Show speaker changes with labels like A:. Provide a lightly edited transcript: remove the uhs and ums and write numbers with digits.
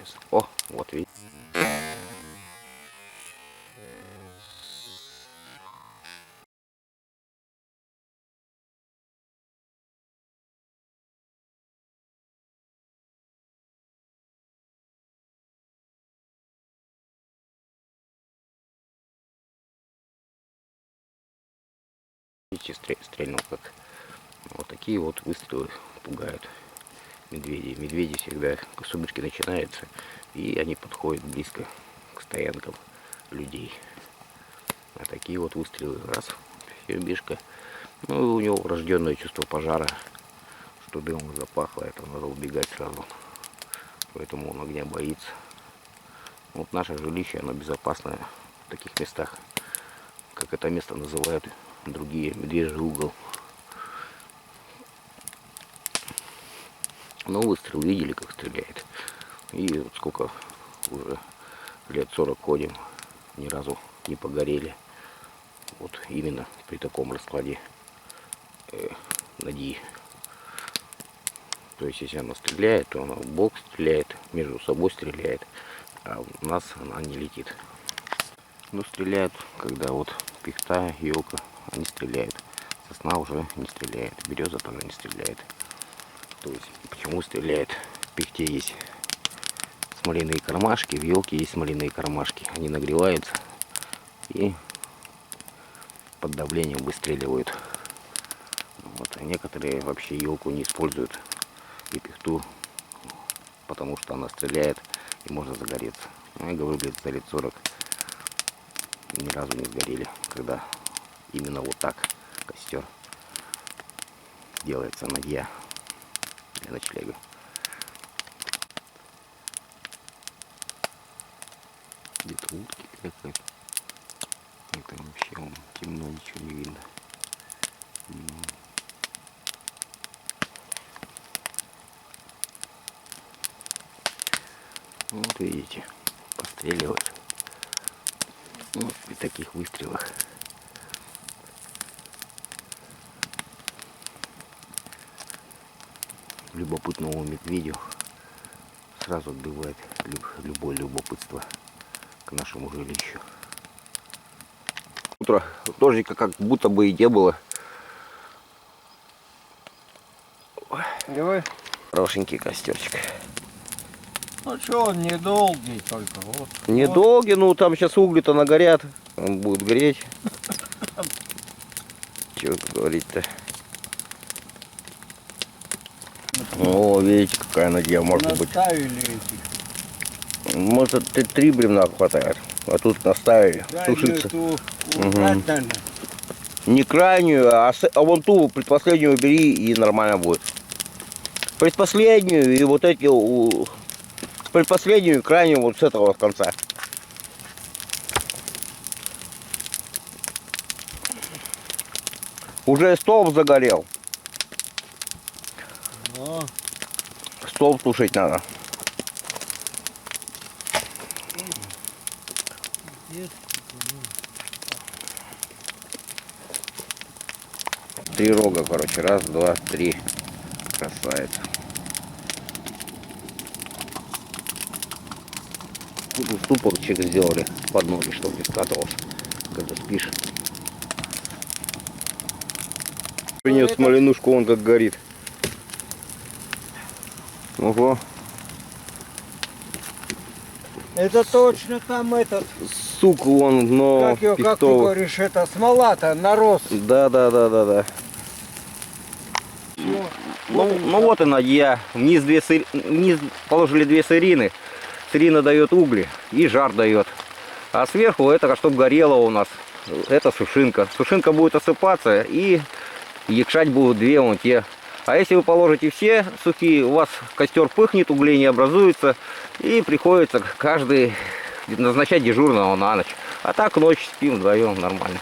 A: Сейчас. О, вот видите. Видите, стрельнул как. Вот такие вот выстрелы пугают медведей. Медведи всегда к сумерке начинается, и они подходят близко к стоянкам людей. А такие вот выстрелы, раз, все, бишка. Ну, у него врожденное чувство пожара, что дымом запахло, это надо убегать сразу. Поэтому он огня боится. Вот наше жилище, оно безопасное в таких местах, как это место называют другие, медвежий угол. Но выстрел видели, как стреляет. И вот сколько уже лет 40 ходим, ни разу не погорели. Вот именно при таком раскладе ноги. То есть если она стреляет, то она в бок стреляет, между собой стреляет, а у нас она не летит. Но стреляют, когда вот пихта, елка, они стреляют. Сосна уже не стреляет, береза тоже не стреляет. То есть почему стреляет? В пихте есть смоляные кармашки, в елке есть смоляные кармашки. Они нагреваются и под давлением выстреливают. Вот. А некоторые вообще елку не используют и пихту, потому что она стреляет и можно загореться. Ну, я говорю, за лет 40 ни разу не сгорели, когда именно вот так костер делается нагья для ночлега. Где-то утки какая-то. Это вообще вон, темно, ничего не видно. Вот видите, постреливают. Вот при таких выстрелах. Любопытному медведю сразу отбивает любое любопытство к нашему жилищу. Утро дождика как будто бы и не было.
B: Давай.
A: Хорошенький костерчик.
B: Ну что, он недолгий только. Вот.
A: Недолгий, ну там сейчас угли-то нагорят. Он будет греть. Чего говорить-то? О, видите, какая надея может быть.
B: Наставили этих.
A: Может, 3 бревна хватает. А тут наставили. Сушиться.
B: Надо.
A: Не крайнюю, а вон ту предпоследнюю бери, и нормально будет. Предпоследнюю и вот эти предпоследнюю и крайнюю вот с этого конца. Уже столб загорел.
B: Но.
A: Столб тушить надо. Три рога, короче. Раз, два, три. Красавица. Тут ступорчик сделали под ноги, чтобы не скатывался, когда спишь. Принес смоленушку, он как горит. Ого.
B: Это точно там этот.
A: Сук вон, но
B: Как ты говоришь, это смола-то, нарост.
A: Да. Ну вот и надья. Вниз положили 2 сырины. Сырина дает угли и жар дает. А сверху это, чтобы горело у нас, это сушинка. Сушинка будет осыпаться и якшать будут 2 вон те. А если вы положите все сухие, у вас костер пыхнет, углей не образуется. И приходится каждый назначать дежурного на ночь. А так ночь спим вдвоем нормально.